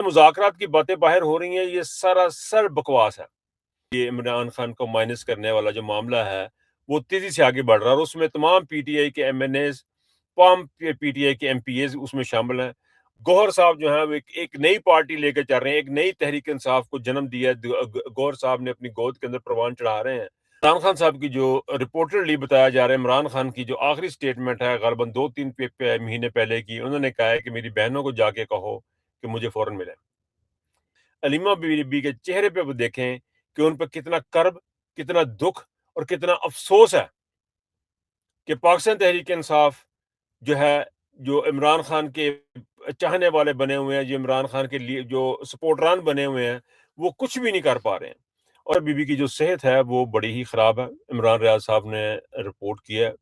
مذاکرات کی باتیں باہر ہو رہی ہیں یہ سراسر بکواس ہے. یہ عمران خان کو مائنس کرنے والا جو معاملہ ہے وہ تیزی سے آگے بڑھ رہا ہے اور اس میں تمام پی ٹی آئی کے ایم این ایز تمام پی ٹی آئی کے ایم پی ایز اس میں شامل ہیں. گوہر صاحب جو ہیں وہ ایک نئی پارٹی لے کے چل رہے ہیں, ایک نئی تحریک انصاف کو جنم دیا ہے. گوہر صاحب نے اپنی گود کے اندر پروان چڑھا رہے ہیں. عمران خان صاحب کی جو رپورٹڈلی بتایا جا رہا ہے, عمران خان کی جو آخری سٹیٹمنٹ ہے غالباً 2-3 مہینے پہلے کی, انہوں نے کہا ہے کہ میری بہنوں کو جا کے کہو کہ مجھے فوراً ملے. علیمہ بی بی کے چہرے پہ وہ دیکھیں کہ ان پہ کتنا کرب, کتنا دکھ اور کتنا افسوس ہے کہ پاکستان تحریک انصاف جو ہے, جو عمران خان کے چاہنے والے بنے ہوئے ہیں, جو عمران خان کے لیے جو سپورٹران بنے ہوئے ہیں, وہ کچھ بھی نہیں کر پا رہے ہیں. اور بی بی کی جو صحت ہے وہ بڑی ہی خراب ہے. عمران ریاض صاحب نے رپورٹ کیا ہے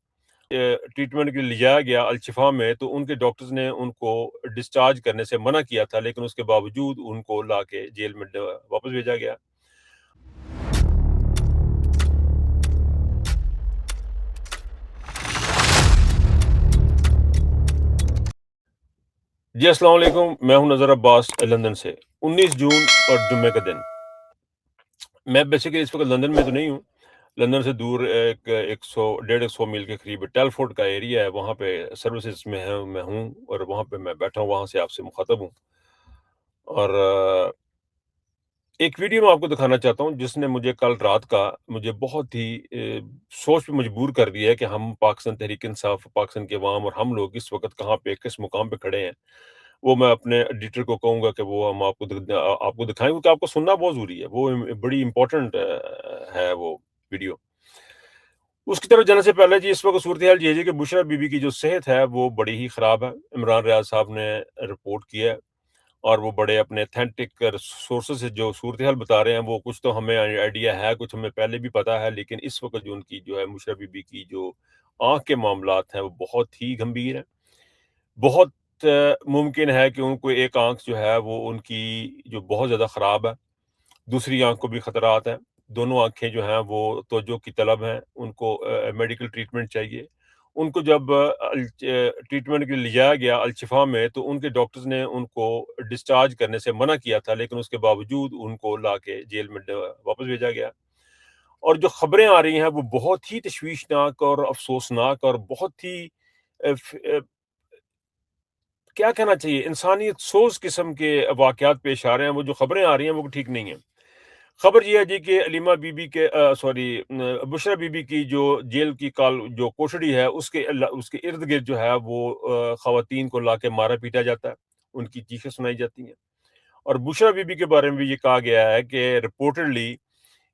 ٹریٹمنٹ کے لیے لے جایا گیا الشفا میں, تو ان کے ڈاکٹرز نے ان کو ڈسچارج کرنے سے منع کیا تھا, لیکن اس کے باوجود ان کو لا کے جیل میں واپس بھیجا گیا. جی السلام علیکم, میں ہوں نظر عباس لندن سے. 19 جون اور جمعے کا دن. میں بیسیکلی اس وقت لندن میں تو نہیں ہوں, لندن سے دور ایک 100-150 میل کے قریب ٹیلفورڈ کا ایریا ہے, وہاں پہ سروسز میں ہوں اور وہاں پہ میں بیٹھا ہوں, وہاں سے آپ سے مخاطب ہوں. اور ایک ویڈیو میں آپ کو دکھانا چاہتا ہوں جس نے مجھے کل رات کا مجھے بہت ہی سوچ پہ مجبور کر دیا ہے کہ ہم پاکستان تحریک انصاف, پاکستان کے عوام اور ہم لوگ اس وقت کہاں پہ کس مقام پہ کھڑے ہیں. وہ میں اپنے ایڈیٹر کو کہوں گا کہ وہ ہم آپ کو دکھائیں, کیونکہ آپ کو سننا بہت ضروری ہے, وہ بڑی امپورٹنٹ ہے وہ ویڈیو. اس کی طرف جانے سے پہلے جی اس وقت صورتحال یہ ہے کہ بشرا بی بی کی جو صحت ہے وہ بڑی ہی خراب ہے. عمران ریاض صاحب نے رپورٹ کیا ہے اور وہ بڑے اپنے اتھینٹک سورسز سے جو صورتحال بتا رہے ہیں, وہ کچھ تو ہمیں آئیڈیا ہے, کچھ ہمیں پہلے بھی پتا ہے, لیکن اس وقت جو ان کی جو ہے بشرا بی بی کی جو آنکھ کے معاملات ہیں وہ بہت ہی گمبھیر ہیں. بہت ممکن ہے کہ ان کو ایک آنکھ جو ہے وہ ان کی جو بہت زیادہ خراب ہے, دوسری آنکھ کو بھی خطرات ہیں. دونوں آنکھیں جو ہیں وہ توجہ کی طلب ہیں, ان کو میڈیکل ٹریٹمنٹ چاہیے. ان کو جب ٹریٹمنٹ کے لیے لے جایا گیا الشفا میں, تو ان کے ڈاکٹرز نے ان کو ڈسچارج کرنے سے منع کیا تھا, لیکن اس کے باوجود ان کو لا کے جیل میں واپس بھیجا گیا. اور جو خبریں آ رہی ہیں وہ بہت ہی تشویشناک اور افسوسناک اور بہت ہی کیا کہنا چاہیے, انسانیت سوز قسم کے واقعات پیش آ رہے ہیں. وہ جو خبریں آ رہی ہیں وہ ٹھیک نہیں ہیں. خبر یہ ہے جی کہ علیمہ بی بی کے بشرا بی بی کی جو جیل کی جو کوٹڑی ہے اس کے ارد گرد جو ہے وہ خواتین کو لا کے مارا پیٹا جاتا ہے, ان کی چیخیں سنائی جاتی ہیں. اور بشرا بی بی کے بارے میں بھی یہ کہا گیا ہے کہ رپورٹڈلی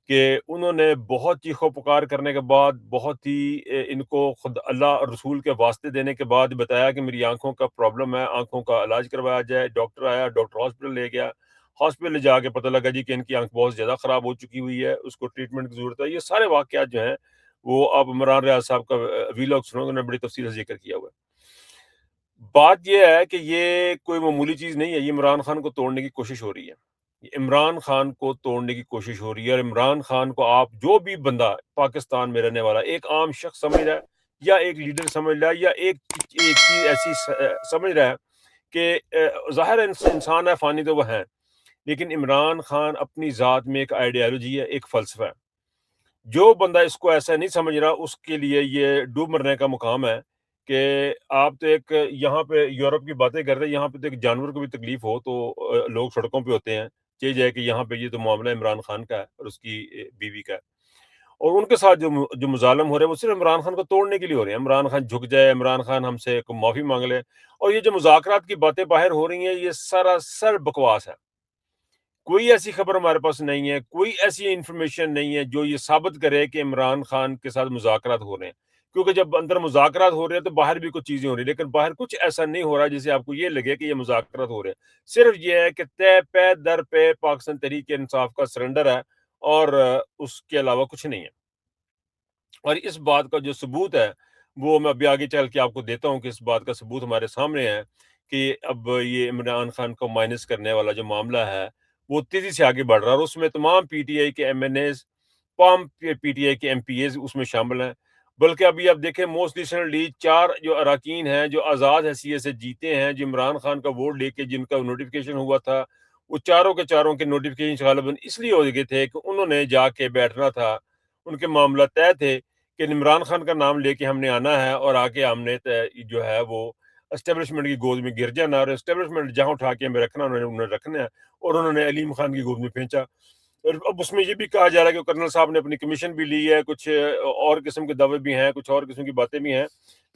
کہ انہوں نے بہت چیخ و پکار کرنے کے بعد, بہت ہی ان کو خود اللہ اور رسول کے واسطے دینے کے بعد بتایا کہ میری آنکھوں کا پرابلم ہے, آنکھوں کا علاج کروایا جائے. ڈاکٹر آیا, ڈاکٹر ہاسپٹل لے گیا, ہاسپٹل لے جا کے پتہ لگا جی کہ ان کی آنکھ بہت زیادہ خراب ہو چکی ہوئی ہے, اس کو ٹریٹمنٹ کی ضرورت ہے. یہ سارے واقعات جو ہیں وہ آپ عمران ریاض صاحب کا ویلاگ سنو, انہوں نے بڑی تفصیل سے ذکر کیا ہوا ہے. بات یہ ہے کہ یہ کوئی معمولی چیز نہیں ہے, یہ عمران خان کو توڑنے کی کوشش ہو رہی ہے. عمران خان کو توڑنے کی کوشش ہو رہی ہے. اور عمران خان کو آپ جو بھی بندہ پاکستان میں رہنے والا ایک عام شخص سمجھ رہا ہے, یا ایک لیڈر سمجھ رہا ہے, یا ایک چیز ایسی سمجھ رہا ہے کہ ظاہر انسان ہے, فانی تو وہ ہیں, لیکن عمران خان اپنی ذات میں ایک آئیڈیالوجی ہے, ایک فلسفہ ہے. جو بندہ اس کو ایسا نہیں سمجھ رہا اس کے لیے یہ ڈوب مرنے کا مقام ہے کہ آپ تو ایک یہاں پہ یورپ کی باتیں کر رہے ہیں, یہاں پہ تو ایک جانور کو بھی تکلیف ہو تو لوگ سڑکوں پہ ہوتے ہیں. چاہیے جائے کہ یہاں پہ یہ تو معاملہ عمران خان کا ہے اور اس کی بیوی کا ہے, اور ان کے ساتھ جو مظالم ہو رہے ہیں وہ صرف عمران خان کو توڑنے کے لیے ہو رہے ہیں. عمران خان جھک جائے, عمران خان ہم سے معافی مانگ لے. اور یہ جو مذاکرات کی باتیں باہر ہو رہی ہیں یہ سراسر بکواس ہے. کوئی ایسی خبر ہمارے پاس نہیں ہے, کوئی ایسی انفارمیشن نہیں ہے جو یہ ثابت کرے کہ عمران خان کے ساتھ مذاکرات ہو رہے ہیں. کیونکہ جب اندر مذاکرات ہو رہے ہیں تو باہر بھی کچھ چیزیں ہو رہی ہیں, لیکن باہر کچھ ایسا نہیں ہو رہا جسے آپ کو یہ لگے کہ یہ مذاکرات ہو رہے ہیں. صرف یہ ہے کہ پے در پہ پاکستان تحریک انصاف کا سرنڈر ہے, اور اس کے علاوہ کچھ نہیں ہے. اور اس بات کا جو ثبوت ہے وہ میں ابھی آگے چل کے آپ کو دیتا ہوں کہ اس بات کا ثبوت ہمارے سامنے ہے کہ اب یہ عمران خان کو مائنس کرنے والا جو معاملہ ہے وہ تیزی سے آگے بڑھ رہا ہے, اور اس میں تمام پی ٹی آئی کے ایم این ایز, تمام پی ٹی آئی کے ایم پی ایز اس میں شامل ہیں. بلکہ ابھی آپ دیکھیں موسٹ ریسنٹلی 4 جو اراکین ہیں جو آزاد حیثیت سے جیتے ہیں, جو عمران خان کا ووٹ لے کے جن کا نوٹیفیکیشن ہوا تھا, وہ چاروں کے چاروں کے نوٹیفکیشن غالباً اس لیے ہو گئے تھے کہ انہوں نے جا کے بیٹھنا تھا، ان کے معاملہ طے تھے کہ عمران خان کا نام لے کے ہم نے آنا ہے اور آ کے ہم نے جو ہے وہ اسٹیبلشمنٹ کی گود میں گر جانا، اور اسٹیبلشمنٹ جہاں اٹھا کے ہمیں رکھنا انہوں نے رکھنا ہے، اور انہوں نے علیم خان کی گود میں پھینچا۔ اور اب اس میں یہ بھی کہا جا رہا ہے کہ کرنل صاحب نے اپنی کمیشن بھی لی ہے، کچھ اور قسم کے دعوے بھی ہیں، کچھ اور قسم کی باتیں بھی ہیں،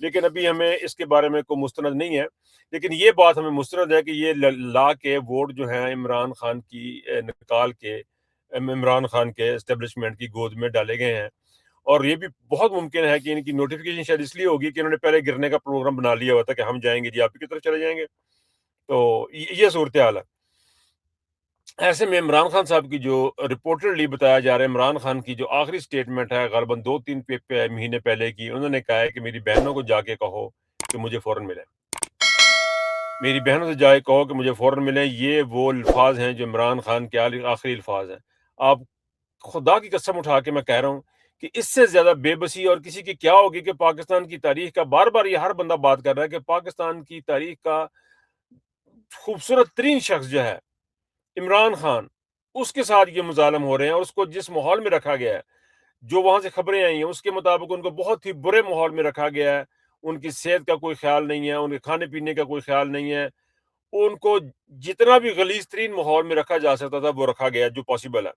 لیکن ابھی ہمیں اس کے بارے میں کوئی مستند نہیں ہے۔ لیکن یہ بات ہمیں مستند ہے کہ یہ لا کے ووٹ جو ہیں عمران خان کی نکال کے عمران خان کے اسٹیبلشمنٹ کی گود میں ڈالے گئے ہیں، اور یہ بھی بہت ممکن ہے کہ ان کی نوٹیفیکیشن شاید اس لیے ہوگی کہ انہوں نے پہلے گرنے کا پروگرام بنا لیا ہوا تھا کہ ہم جائیں گے جی، آپ کی طرف چلے جائیں گے۔ تو یہ صورتحال ہے۔ ایسے میں عمران خان صاحب کی جو رپورٹڈلی بتایا جا رہا ہے، عمران خان کی جو آخری سٹیٹمنٹ ہے غالباً 2-3 مہینے پہلے کی، انہوں نے کہا ہے کہ میری بہنوں کو جا کے کہو کہ مجھے فوراً ملے، میری بہنوں سے جا کے کہو کہ مجھے فوراً ملیں۔ یہ وہ الفاظ ہیں جو عمران خان کے آخری الفاظ ہیں۔ آپ خدا کی قسم اٹھا کے میں کہہ رہا ہوں کہ اس سے زیادہ بے بسی اور کسی کی کیا ہوگی کہ پاکستان کی تاریخ کا، بار بار یہ ہر بندہ بات کر رہا ہے کہ پاکستان کی تاریخ کا خوبصورت ترین شخص جو ہے عمران خان، اس کے ساتھ یہ مظالم ہو رہے ہیں، اور اس کو جس ماحول میں رکھا گیا ہے، جو وہاں سے خبریں آئی ہیں اس کے مطابق ان کو بہت ہی برے ماحول میں رکھا گیا ہے، ان کی صحت کا کوئی خیال نہیں ہے، ان کے کھانے پینے کا کوئی خیال نہیں ہے، ان کو جتنا بھی غلیظ ترین ماحول میں رکھا جا سکتا تھا وہ رکھا گیا جو پاسبل ہے۔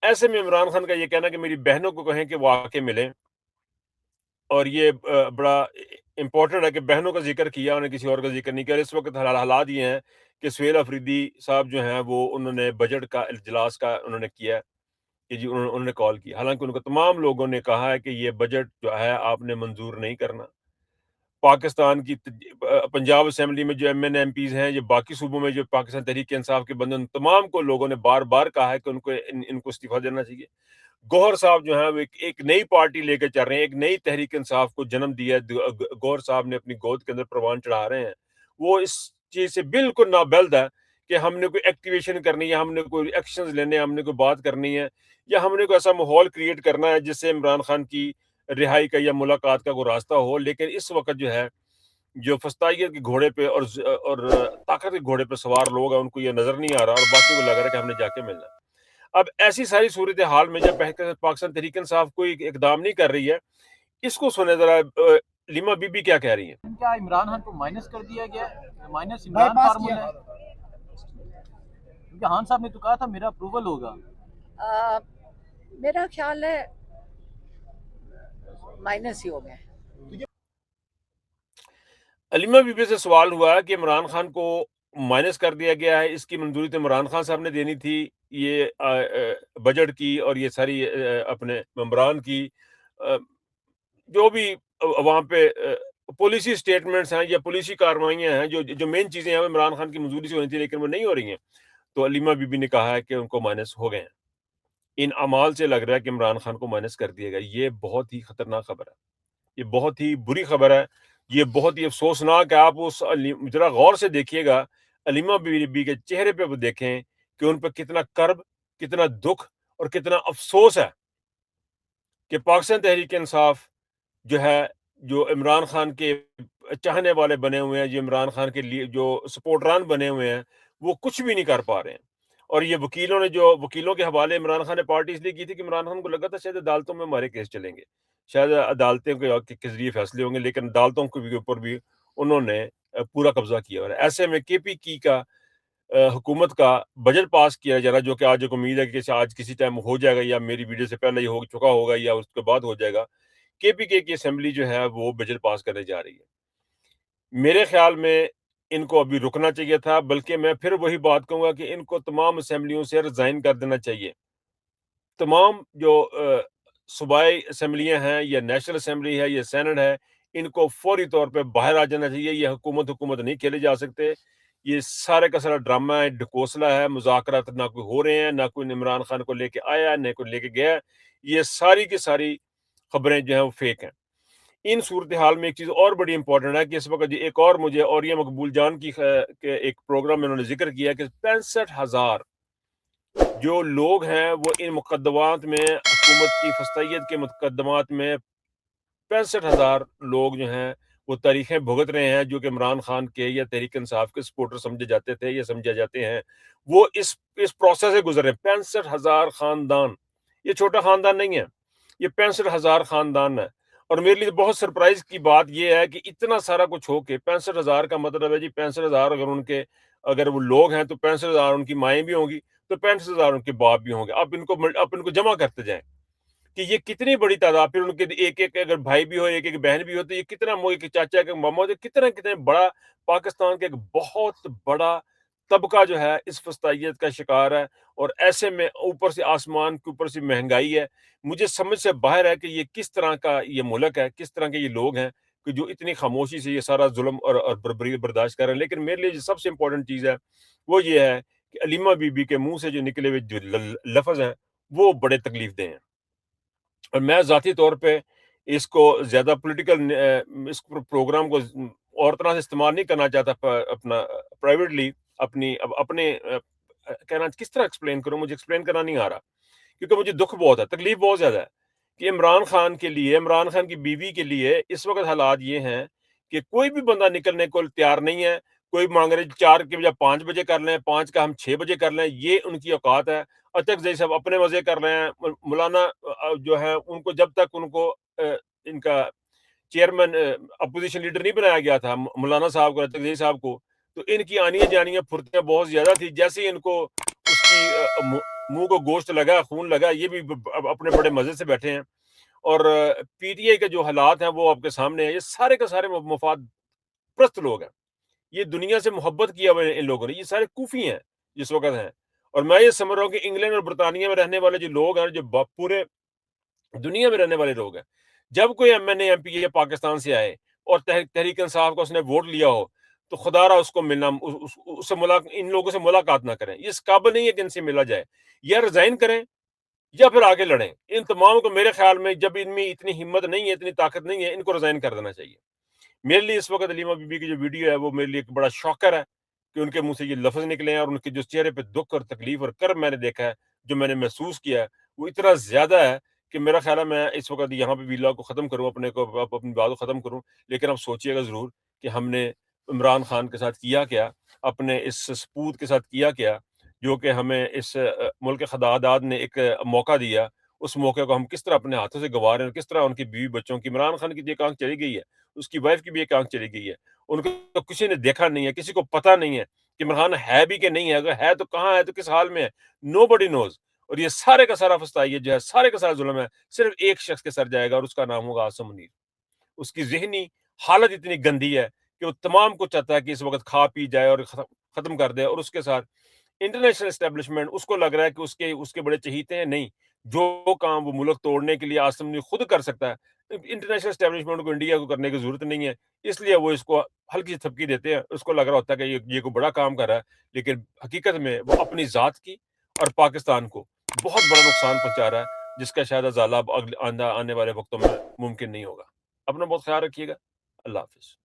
ایسے میں عمران خان کا یہ کہنا کہ میری بہنوں کو کہیں کہ وہ آ کے ملیں، اور یہ بڑا امپورٹنٹ ہے کہ بہنوں کا ذکر کیا، انہیں کسی اور کا ذکر نہیں کیا۔ اس وقت حالات یہ ہیں کہ سہیل افریدی صاحب جو ہیں وہ انہوں نے بجٹ کا اجلاس کا انہوں نے کیا ہے کہ جی انہوں نے کال کی، حالانکہ ان کو تمام لوگوں نے کہا ہے کہ یہ بجٹ جو ہے آپ نے منظور نہیں کرنا۔ پاکستان کی پنجاب اسمبلی میں جو ایم این ایم پیز ہیں، یہ باقی صوبوں میں جو پاکستان تحریک انصاف کے بندن، تمام کو لوگوں نے بار بار کہا ہے کہ ان کو استعفیٰ دینا چاہیے۔ گوہر صاحب جو ہیں وہ ایک نئی پارٹی لے کے چل رہے ہیں، ایک نئی تحریک انصاف کو جنم دیا ہے، گوہر صاحب نے اپنی گود کے اندر پروان چڑھا رہے ہیں۔ وہ اس چیز سے بالکل نابلد ہے کہ ہم نے کوئی ایکٹیویشن کرنی ہے، ہم نے کوئی ایکشنز لینے ہیں، ہم نے کوئی بات کرنی ہے، یا ہم نے کوئی ایسا ماحول کریٹ کرنا ہے جس سے عمران خان کی رہائی کا یا ملاقات کا کوئی راستہ ہو۔ لیکن اس وقت جو ہے جو فستائیت کے گھوڑے پہ اور طاقت کے گھوڑے پہ سوار لوگ ہیں، ان کو یہ نظر نہیں آ رہا، اور باقی کو لگ رہا ہے کہ ہم نے جا کے ملنا ہے۔ اب ایسی ساری صورتحال میں جب پاکستان تحریک انصاف کوئی اقدام نہیں کر رہی ہے، اس کو سنیں ذرا لیما بی بی کیا کہہ رہی ہیں۔ کیا عمران خان کو مائنس کر دیا گیا ہے؟ مائنس عمران فارمول ہے، کیونکہ خان صاحب نے تو کہا تھا میرا اپروول ہوگا۔ میرا خیال ہے مائنس ہی ہو گئے۔ علیمہ بی بی سے سوال ہوا ہے کہ عمران خان کو مائنس کر دیا گیا ہے، اس کی منظوری تو عمران خان صاحب نے دینی تھی، یہ بجٹ کی اور یہ ساری اپنے ممبران کی جو بھی وہاں پہ پالیسی سٹیٹمنٹس ہیں یا پالیسی کارروائیاں ہیں، جو مین چیزیں ہیں وہ عمران خان کی منظوری سے ہونی تھی، لیکن وہ نہیں ہو رہی ہیں۔ تو علیمہ بی بی نے کہا ہے کہ ان کو مائنس ہو گئے ہیں۔ ان اعمال سے لگ رہا ہے کہ عمران خان کو مائنس کر دیا گیا۔ یہ بہت ہی خطرناک خبر ہے، یہ بہت ہی بری خبر ہے، یہ بہت ہی افسوسناک ہے۔ آپ اس ذرا غور سے دیکھیے گا علیمہ بی بی کے چہرے پہ وہ دیکھیں کہ ان پہ کتنا کرب، کتنا دکھ اور کتنا افسوس ہے کہ پاکستان تحریک انصاف جو ہے، جو عمران خان کے چاہنے والے بنے ہوئے ہیں، جو عمران خان کے لیے جو سپورٹران بنے ہوئے ہیں، وہ کچھ بھی نہیں کر پا رہے ہیں۔ اور یہ وکیلوں کے حوالے عمران خان نے پارٹی اس لیے کی تھی کہ عمران خان کو لگا تھا شاید عدالتوں میں ہمارے کیس چلیں گے، شاید عدالتیں کے ذریعے فیصلے ہوں گے، لیکن عدالتوں کے اوپر بھی انہوں نے پورا قبضہ کیا۔ اور ایسے میں کے پی کی کا حکومت کا بجٹ پاس کیا جا رہا، جو کہ آج ایک امید ہے کہ آج کسی ٹائم ہو جائے گا، یا میری ویڈیو سے پہلے ہی ہو چکا ہوگا یا اس کے بعد ہو جائے گا۔ کے پی کے کی اسمبلی جو ہے وہ بجٹ پاس کرنے جا رہی ہے۔ میرے خیال میں ان کو ابھی رکنا چاہیے تھا، بلکہ میں پھر وہی بات کہوں گا کہ ان کو تمام اسمبلیوں سے ریزائن کر دینا چاہیے۔ تمام جو صوبائی اسمبلیاں ہیں یا نیشنل اسمبلی ہے یا سینٹ ہے، ان کو فوری طور پہ باہر آ جانا چاہیے۔ یہ حکومت نہیں کھیلے جا سکتے، یہ سارے کا سارا ڈرامہ ہے، ڈھکوسلا ہے، مذاکرات نہ کوئی ہو رہے ہیں، نہ کوئی عمران خان کو لے کے آیا، نہ کوئی لے کے گیا۔ یہ ساری کی ساری خبریں جو ہیں وہ فیک ہیں۔ ان صورتحال میں ایک چیز اور بڑی امپورٹنٹ ہے کہ اس وقت ایک اور مجھے اور یہ مقبول جان کی ایک پروگرام میں انہوں نے ذکر کیا کہ 65,000 جو لوگ ہیں وہ ان مقدمات میں، حکومت کی فسطائیت کے مقدمات میں 65,000 لوگ جو ہیں وہ تاریخیں بھگت رہے ہیں جو کہ عمران خان کے یا تحریک انصاف کے سپورٹر سمجھے جاتے تھے یا سمجھے جاتے ہیں، وہ اس پروسیس سے گزر رہے ہیں۔ 65,000 خاندان، یہ چھوٹا خاندان نہیں ہے، یہ 65,000 خاندان ہے۔ اور میرے لیے بہت سرپرائز کی بات یہ ہے کہ اتنا سارا کچھ ہو کے 65,000 کا مطلب ہے جی 65,000 اگر وہ لوگ ہیں تو 65,000 ان کی مائیں بھی ہوں گی، تو 65,000 ان کے باپ بھی ہوں گے۔ آپ ان کو جمع کرتے جائیں کہ یہ کتنی بڑی تعداد، پھر ان کے ایک ایک اگر بھائی بھی ہو، ایک ایک بہن بھی ہو، تو یہ کتنا ایک چاچا ایک ماما، کتنا کتنا بڑا پاکستان کا ایک بہت بڑا طبقہ جو ہے اس فسطائیت کا شکار ہے۔ اور ایسے میں اوپر سے آسمان کے اوپر سے مہنگائی ہے، مجھے سمجھ سے باہر ہے کہ یہ کس طرح کا یہ ملک ہے، کس طرح کے یہ لوگ ہیں کہ جو اتنی خاموشی سے یہ سارا ظلم اور بربری برداشت کر رہے ہیں۔ لیکن میرے لیے جو سب سے امپورٹنٹ چیز ہے وہ یہ ہے کہ علیمہ بی بی کے منہ سے جو نکلے ہوئے جو لفظ ہیں وہ بڑے تکلیف دہ ہیں۔ اور میں ذاتی طور پہ اس کو زیادہ پولیٹیکل اس پروگرام کو اور طرح سے استعمال نہیں کرنا چاہتا، اپنا پرائیویٹلی اپنے کہنا کس طرح ایکسپلین کروں، مجھے ایکسپلین کرنا نہیں آ رہا، کیونکہ مجھے دکھ بہت ہے، تکلیف بہت زیادہ ہے کہ عمران خان کے لیے، عمران خان کی بیوی کے لیے اس وقت حالات یہ ہیں کہ کوئی بھی بندہ نکلنے کو تیار نہیں ہے۔ کوئی مانگ رہے 4 کے بجائے 5 بجے کر لیں، 5 کا ہم 6 بجے کر لیں، یہ ان کی اوقات ہے۔ اطہر زئی صاحب اپنے مزے کر رہے ہیں، مولانا جو ہے ان کو جب تک ان کو ان کا چیئرمین اپوزیشن لیڈر نہیں بنایا گیا تھا مولانا صاحب کو، اطہر زئی صاحب کو، تو ان کی آنیاں جانیاں پھرتیاں بہت زیادہ تھی۔ جیسے ہی ان کو اس کی منہ کو گوشت لگا، خون لگا، یہ بھی اپنے بڑے مزے سے بیٹھے ہیں۔ اور پی ٹی آئی کے جو حالات ہیں وہ آپ کے سامنے ہیں۔ یہ سارے کے سارے مفاد پرست لوگ ہیں، یہ دنیا سے محبت کیا ہوا ان لوگوں نے، یہ سارے کوفی ہیں جس وقت ہیں۔ اور میں یہ سمجھ رہا ہوں کہ انگلینڈ اور برطانیہ میں رہنے والے جو لوگ ہیں، جو پورے دنیا میں رہنے والے لوگ ہیں، جب کوئی M N A M P A Pakistan سے آئے اور تحریک انصاف کا اس نے ووٹ لیا ہو، تو خدا را اس کو ملنا، اس سے ان لوگوں سے ملاقات نہ کریں۔ اس قابل نہیں ہے کہ ان سے ملا جائے، یا ریزائن کریں یا پھر آگے لڑیں۔ ان تمام کو میرے خیال میں جب ان میں اتنی ہمت نہیں ہے، اتنی طاقت نہیں ہے، ان کو ریزائن کر دینا چاہیے۔ میرے لیے اس وقت علیمہ بی بی کی جو ویڈیو ہے وہ میرے لیے ایک بڑا شاکر ہے کہ ان کے منہ سے یہ لفظ نکلے ہیں، اور ان کے جو چہرے پہ دکھ اور تکلیف اور کرب میں نے دیکھا ہے، جو میں نے محسوس کیا ہے، وہ اتنا زیادہ ہے کہ میرا خیال ہے میں اس وقت یہاں پہ ویلا کو ختم کروں، اپنی بات کو ختم کروں۔ لیکن اب سوچیے گا ضرور کہ ہم نے عمران خان کے ساتھ کیا کیا، اپنے اس سپوت کے ساتھ کیا کیا، جو کہ ہمیں اس ملک خداداد نے ایک موقع دیا، اس موقع کو ہم کس طرح اپنے ہاتھوں سے گنوا رہے ہیں، کس طرح ان کی بیوی بچوں کی، عمران خان کی ایک آنکھ چلی گئی ہے، اس کی وائف کی بھی ایک آنکھ چلی گئی ہے، ان کو تو کسی نے دیکھا نہیں ہے، کسی کو پتہ نہیں ہے کہ عمران ہے بھی کہ نہیں ہے، اگر ہے تو کہاں ہے، تو کس حال میں ہے، نو بڈی نوز۔ اور یہ سارے کا سارا فسطائیت جو ہے، سارے کا سارا ظلم ہے، صرف ایک شخص کے سر جائے گا، اور اس کا نام ہوگا عاصم منیر۔ اس کی ذہنی حالت اتنی گندی ہے کہ وہ تمام کو چاہتا ہے کہ اس وقت کھا پی جائے اور ختم کر دے، اور اس کے ساتھ انٹرنیشنل اسٹیبلشمنٹ اس کو لگ رہا ہے کہ اس کے بڑے چہیتے ہیں۔ نہیں، جو کام وہ ملک توڑنے کے لیے عاصم نے خود کر سکتا ہے، انٹرنیشنل اسٹیبلشمنٹ کو، انڈیا کو کرنے کی ضرورت نہیں ہے۔ اس لیے وہ اس کو ہلکی سی تھپکی دیتے ہیں، اس کو لگ رہا ہوتا ہے کہ یہ کوئی بڑا کام کر رہا ہے، لیکن حقیقت میں وہ اپنی ذات کی اور پاکستان کو بہت بڑا نقصان پہنچا رہا ہے، جس کا شاید ازالہ آنے والے وقتوں میں ممکن نہیں ہوگا۔ اپنا بہت خیال رکھیے گا۔ اللہ حافظ۔